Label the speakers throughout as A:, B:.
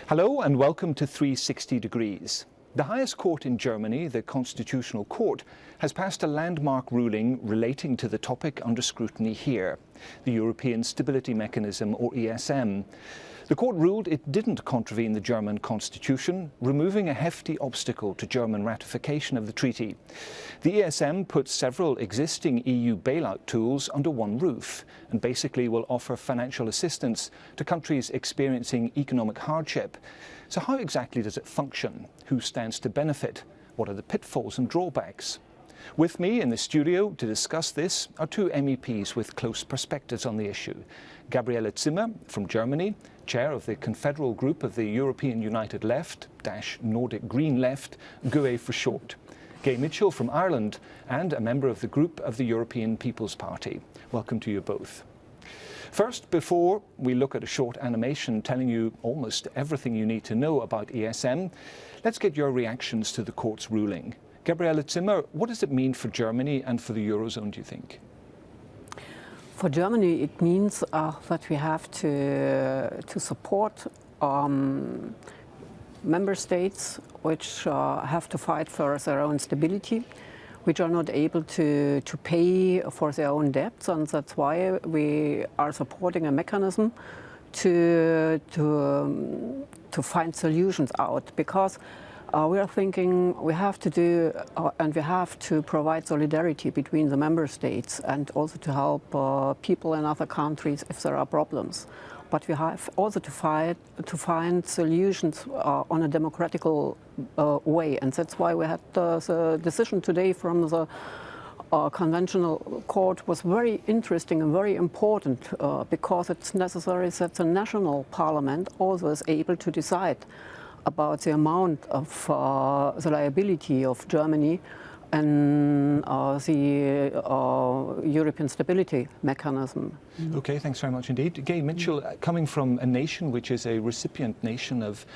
A: Hello and welcome to 360 Degrees. The highest court in Germany, the Constitutional Court, has passed a landmark ruling relating to the topic under scrutiny here, the European Stability Mechanism, or ESM. The court ruled it didn't contravene the German constitution, removing a hefty obstacle to German ratification of the treaty. The ESM puts several existing EU bailout tools under one roof and basically will offer financial assistance to countries experiencing economic hardship. So how exactly does it function? Who stands to benefit? What are the pitfalls and drawbacks? With me in the studio to discuss this are two MEPs with close perspectives on the issue. Gabriele Zimmer from Germany, chair of the confederal group of the European United Left, Nordic Green Left, GUE for short. Gay Mitchell from Ireland and a member of the group of the European People's Party. Welcome to you both. First, before we look at a short animation telling you almost everything you need to know about ESM, let's get your reactions to the court's ruling. Gabriele Zimmer, what does it mean for Germany and for the Eurozone, do you think?
B: For Germany, it means that we have to support member states which have to fight for their own stability, which are not able to pay for their own debts, and that's why we are supporting a mechanism to find solutions out, because we are thinking we have to do and we have to provide solidarity between the member states and also to help people in other countries if there are problems. But we have also to find solutions on a democratical way, and that's why we had the decision today from the conventional court was very interesting and very important because it's necessary that the national parliament also is able to decide about the amount of the liability of Germany and the European Stability Mechanism.
A: Okay, thanks very much indeed. Gay Mitchell, coming from a nation which is a recipient nation of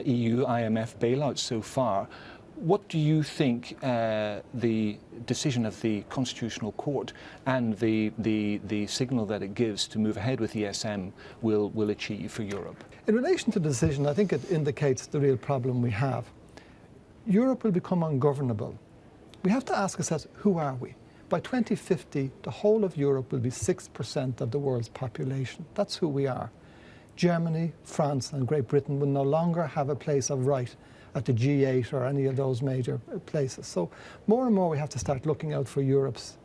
A: EU, IMF bailouts so far, what do you think the decision of the Constitutional Court and the signal that it gives to move ahead with ESM will achieve for Europe?
C: In relation to the decision, I think it indicates the real problem we have. Europe will become ungovernable. We have to ask ourselves, who are we? By 2050, the whole of Europe will be 6% of the world's population. That's who we are. Germany, France and Great Britain will no longer have a place of right at the G8 or any of those major places. So more and more we have to start looking out for Europe's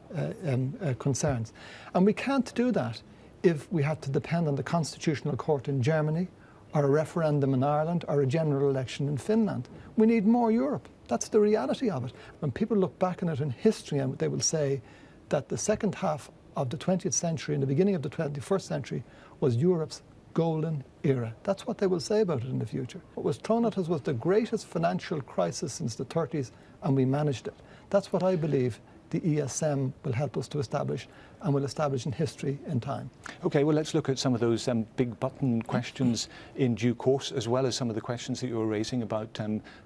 C: concerns. And we can't do that if we have to depend on the Constitutional Court in Germany or a referendum in Ireland or a general election in Finland. We need more Europe. That's the reality of it. When people look back on it in history, and they will say that the second half of the 20th century and the beginning of the 21st century was Europe's golden era. That's what they will say about it in the future. What was thrown at us was the greatest financial crisis since the 30s, and we managed it. That's what I believe the ESM will help us to establish and will establish in history in time.
A: Okay, well, let's look at some of those big button questions in due course, as well as some of the questions that you were raising about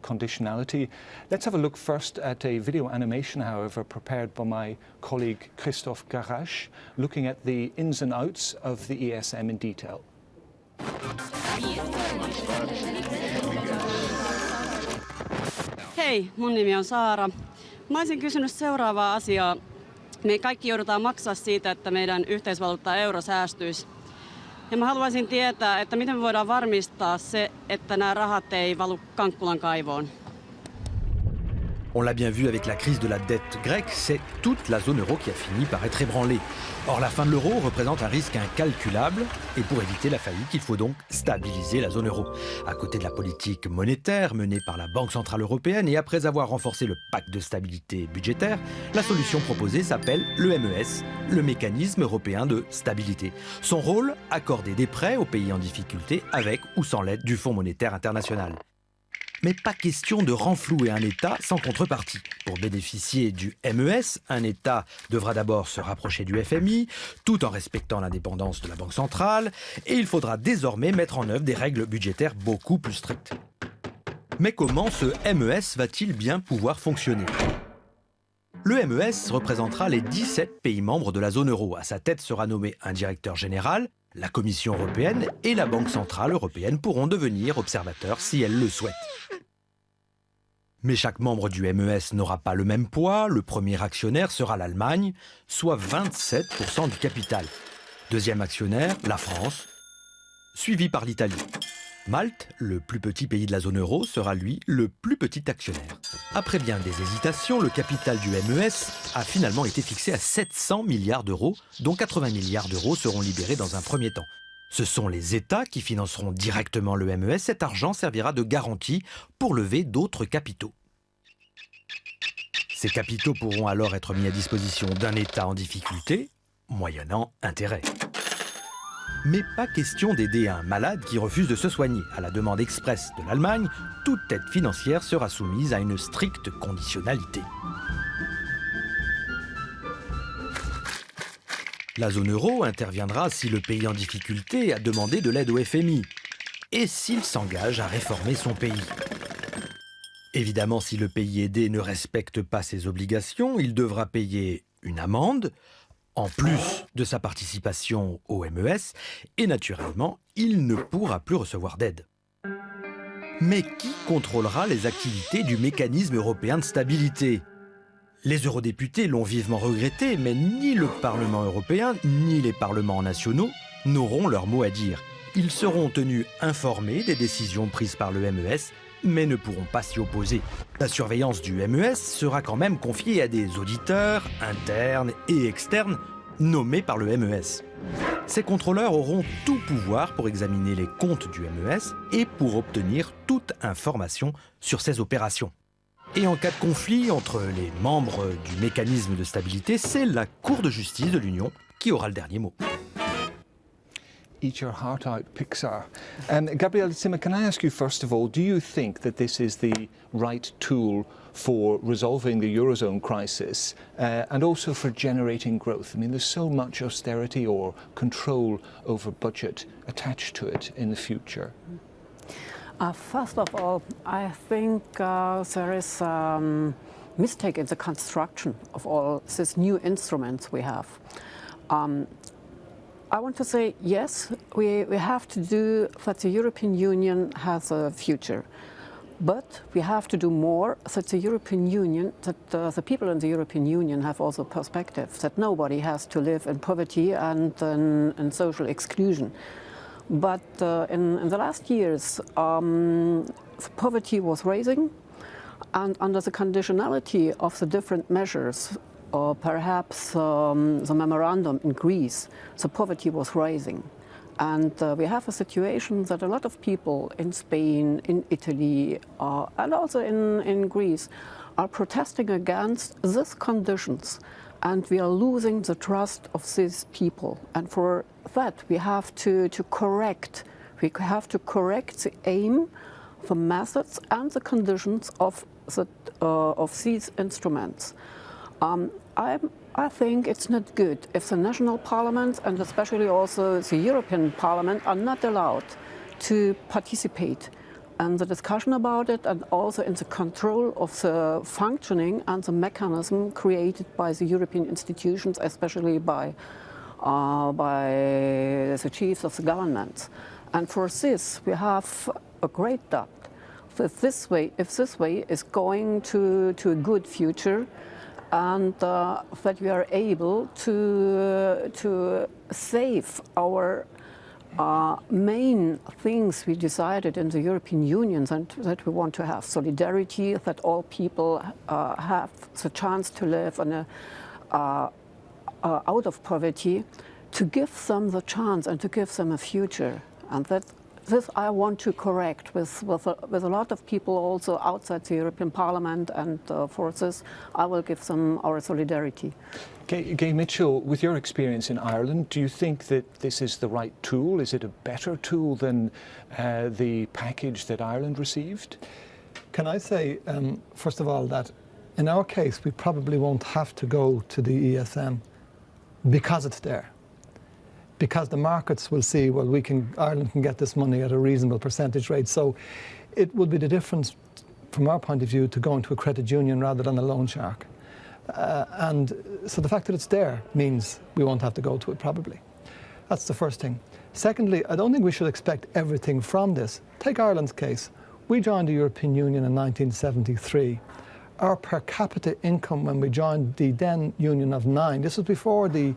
A: conditionality. Let's have a look first at a video animation, however, prepared by my colleague Christophe Garrache, looking at the ins and outs of the ESM in detail.
D: Hei, mun nimi on Saara. Mä olisin kysynyt seuraavaa asiaa. Me kaikki joudutaan maksaa siitä, että meidän yhteisvaluutta euro säästyisi. Ja mä haluaisin tietää, että miten me voidaan varmistaa se, että nämä rahat ei valu Kankkulan kaivoon.
E: On l'a bien vu avec la crise de la dette grecque, c'est toute la zone euro qui a fini par être ébranlée. Or, la fin de l'euro représente un risque incalculable et pour éviter la faillite, il faut donc stabiliser la zone euro. À côté de la politique monétaire menée par la Banque centrale européenne et après avoir renforcé le pacte de stabilité budgétaire, la solution proposée s'appelle le MES, le mécanisme européen de stabilité. Son rôle, accorder des prêts aux pays en difficulté avec ou sans l'aide du Fonds monétaire international. Mais pas question de renflouer un État sans contrepartie. Pour bénéficier du MES, un État devra d'abord se rapprocher du FMI, tout en respectant l'indépendance de la Banque centrale, et il faudra désormais mettre en œuvre des règles budgétaires beaucoup plus strictes. Mais comment ce MES va-t-il bien pouvoir fonctionner ? Le MES représentera les 17 pays membres de la zone euro. À sa tête sera nommé un directeur général La Commission européenne et la Banque centrale européenne pourront devenir observateurs si elles le souhaitent. Mais chaque membre du MES n'aura pas le même poids. Le premier actionnaire sera l'Allemagne, soit 27% du capital. Deuxième actionnaire, la France, suivi par l'Italie. Malte, le plus petit pays de la zone euro, sera lui le plus petit actionnaire. Après bien des hésitations, le capital du MES a finalement été fixé à 700 milliards d'euros, dont 80 milliards d'euros seront libérés dans un premier temps. Ce sont les États qui financeront directement le MES. Cet argent servira de garantie pour lever d'autres capitaux. Ces capitaux pourront alors être mis à disposition d'un État en difficulté, moyennant intérêt. Mais pas question d'aider un malade qui refuse de se soigner. À la demande expresse de l'Allemagne, toute aide financière sera soumise à une stricte conditionnalité. La zone euro interviendra si le pays en difficulté a demandé de l'aide au FMI et s'il s'engage à réformer son pays. Évidemment, si le pays aidé ne respecte pas ses obligations, il devra payer une amende, en plus de sa participation au MES, et naturellement, il ne pourra plus recevoir d'aide. Mais qui contrôlera les activités du mécanisme européen de stabilité ? Les eurodéputés l'ont vivement regretté, mais ni le Parlement européen, ni les parlements nationaux n'auront leur mot à dire. Ils seront tenus informés des décisions prises par le MES, mais ne pourront pas s'y opposer. La surveillance du MES sera quand même confiée à des auditeurs internes et externes nommés par le MES. Ces contrôleurs auront tout pouvoir pour examiner les comptes du MES et pour obtenir toute information sur ses opérations. Et en cas de conflit entre les membres du mécanisme de stabilité, c'est la Cour de justice de l'Union qui aura le dernier mot.
A: Eat your heart out, Pixar. Gabriele Zimmer, can I ask you first of all, do you think that this is the right tool for resolving the Eurozone crisis and also for generating growth? I mean, there's so much austerity or control over budget attached to it in the future.
B: First of all, I think there is a mistake in the construction of all these new instruments we have. I want to say, yes, we have to do that the European Union has a future. But we have to do more that the European Union, that the people in the European Union have also perspective, that nobody has to live in poverty and in social exclusion. But in the last years, poverty was rising, and under the conditionality of the different measures, or perhaps the memorandum in Greece, the poverty was rising. And we have a situation that a lot of people in Spain, in Italy, and also in Greece are protesting against these conditions. And we are losing the trust of these people. And for that, we have to correct. We have to correct the aim, the methods, and the conditions of these instruments. I think it's not good if the national parliaments and especially also the European Parliament are not allowed to participate in the discussion about it and also in the control of the functioning and the mechanism created by the European institutions, especially by the chiefs of the governments. And for this, we have a great doubt that if this way is going to a good future, and that we are able to save our main things we decided in the European Union, and that we want to have solidarity, that all people have the chance to live out of poverty, to give them the chance and to give them a future. And this I want to correct with a lot of people also outside the European Parliament, and for this I will give them our solidarity.
A: Gay Mitchell, with your experience in Ireland, do you think that this is the right tool? Is it a better tool than the package that Ireland received?
C: Can I say, first of all, that in our case we probably won't have to go to the ESM because it's there. Because the markets will see, well, Ireland can get this money at a reasonable percentage rate. So it would be the difference, from our point of view, to go into a credit union rather than a loan shark. And so the fact that it's there means we won't have to go to it, probably. That's the first thing. Secondly, I don't think we should expect everything from this. Take Ireland's case. We joined the European Union in 1973. Our per capita income when we joined the then Union of 9, this was before the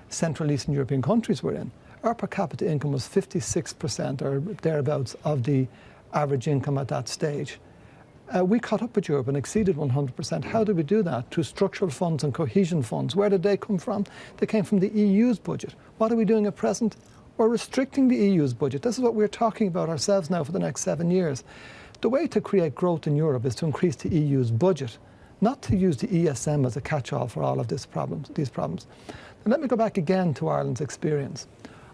C: Central Eastern European countries were in, our per capita income was 56% or thereabouts of the average income at that stage. We caught up with Europe and exceeded 100%. How did we do that? Through structural funds and cohesion funds. Where did they come from? They came from the EU's budget. What are we doing at present? We're restricting the EU's budget. This is what we're talking about ourselves now for the next 7 years. The way to create growth in Europe is to increase the EU's budget, not to use the ESM as a catch-all for all of these problems. And let me go back again to Ireland's experience.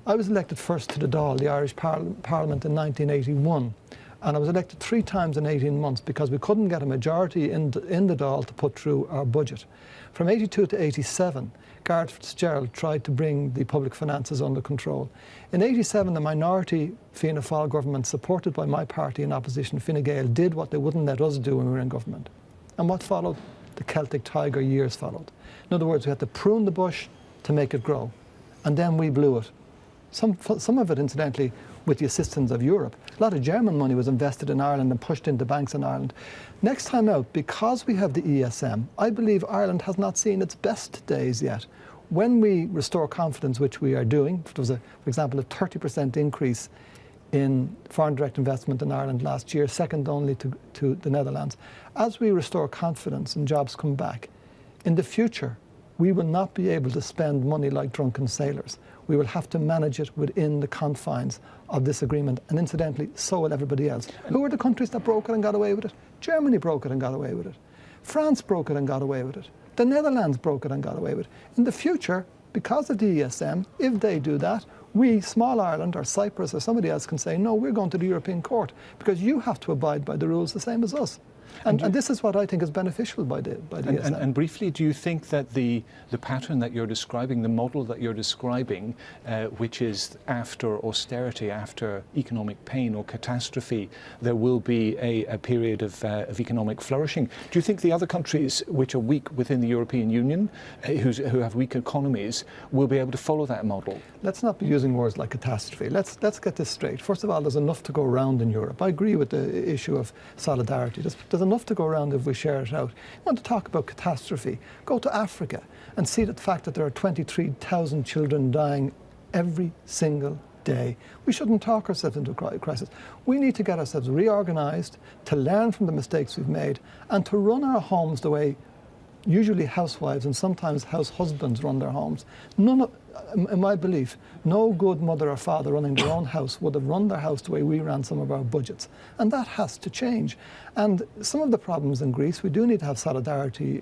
C: I was elected first to the Dáil, the Irish Parliament, in 1981. And I was elected 3 times in 18 months because we couldn't get a majority in the Dáil to put through our budget. From 82 to 87, Gareth Fitzgerald tried to bring the public finances under control. In 87, the minority Fianna Fáil government, supported by my party in opposition, Fine Gael, did what they wouldn't let us do when we were in government. And what followed? The Celtic Tiger years followed. In other words, we had to prune the bush to make it grow. And then we blew it. Some of it, incidentally, with the assistance of Europe. A lot of German money was invested in Ireland and pushed into banks in Ireland. Next time out, because we have the ESM, I believe Ireland has not seen its best days yet. When we restore confidence, which we are doing, there was, for example, a 30% increase in foreign direct investment in Ireland last year, second only to the Netherlands. As we restore confidence and jobs come back, in the future, we will not be able to spend money like drunken sailors. We will have to manage it within the confines of this agreement. And incidentally, so will everybody else. Who are the countries that broke it and got away with it? Germany broke it and got away with it. France broke it and got away with it. The Netherlands broke it and got away with it. In the future, because of the ESM, if they do that, we, small Ireland or Cyprus or somebody else, can say, no, we're going to the European Court because you have to abide by the rules the same as us. And this is what I think is beneficial by the ESM.
A: And briefly, do you think that the pattern that you're describing, the model that you're describing, which is after austerity, after economic pain or catastrophe, there will be a period of economic flourishing? Do you think the other countries which are weak within the European Union, who have weak economies, will be able to follow that model?
C: Let's not be using words like catastrophe. Let's get this straight. First of all, there's enough to go around in Europe. I agree with the issue of solidarity. There's enough to go around if we share it out. You want to talk about catastrophe? Go to Africa and see the fact that there are 23,000 children dying every single day. We shouldn't talk ourselves into a crisis. We need to get ourselves reorganised, to learn from the mistakes we've made, and to run our homes the way usually housewives and sometimes house husbands run their homes. In my belief, no good mother or father running their own house would have run their house the way we ran some of our budgets. And that has to change. And some of the problems in Greece, we do need to have solidarity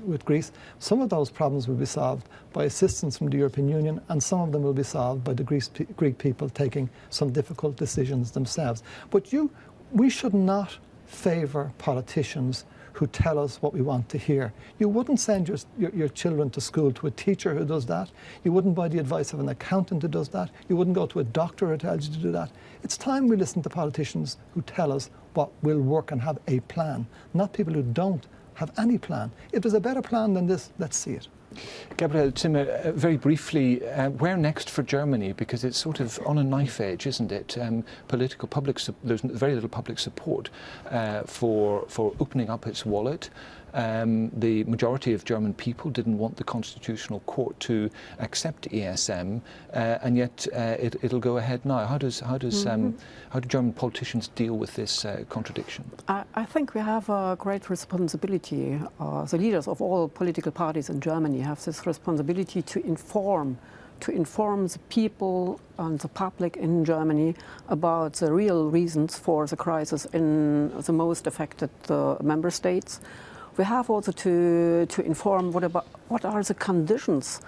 C: with Greece. Some of those problems will be solved by assistance from the European Union, and some of them will be solved by the Greek people taking some difficult decisions themselves. But we should not favour politicians who tell us what we want to hear. You wouldn't send your children to school to a teacher who does that. You wouldn't buy the advice of an accountant who does that. You wouldn't go to a doctor who tells you to do that. It's time we listen to politicians who tell us what will work and have a plan, not people who don't have any plan. If there's a better plan than this, let's see it.
A: Gabriele Zimmer, very briefly, where next for Germany? Because it's sort of on a knife edge, isn't it? There's very little public support for opening up its wallet. The majority of German people didn't want the Constitutional Court to accept ESM, and yet it'll go ahead now. How do German politicians deal with this contradiction?
B: I think we have a great responsibility. The leaders of all political parties in Germany have this responsibility to inform the people and the public in Germany about the real reasons for the crisis in the most affected member states. We have also to inform what are the conditions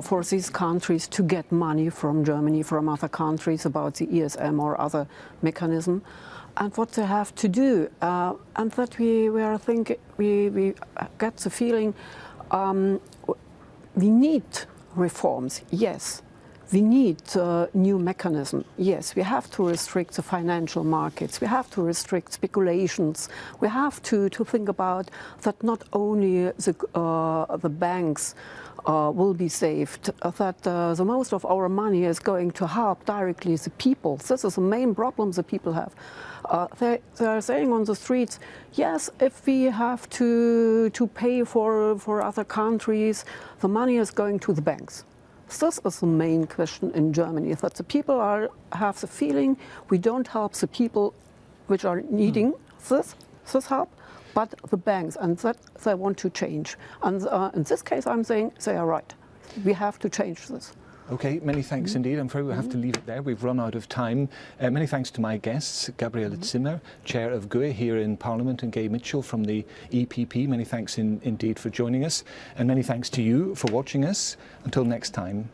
B: for these countries to get money from Germany, from other countries, about the ESM or other mechanism, and what they have to do. And that we get the feeling we need reforms, yes. We need new mechanism. Yes, we have to restrict the financial markets. We have to restrict speculations. We have to think about that not only the banks will be saved, that the most of our money is going to help directly the people. This is the main problem the people have. They are saying on the streets, yes, if we have to pay for other countries, the money is going to the banks. This is the main question in Germany, that the people have the feeling we don't help the people which are needing this help, but the banks, and that they want to change. And in this case, I'm saying they are right. We have to change this.
A: Okay, many thanks indeed. I'm afraid we'll have to leave it there. We've run out of time. Many thanks to my guests, Gabriele Zimmer, Chair of GUE here in Parliament, and Gay Mitchell from the EPP. Many thanks indeed for joining us. And many thanks to you for watching us. Until next time,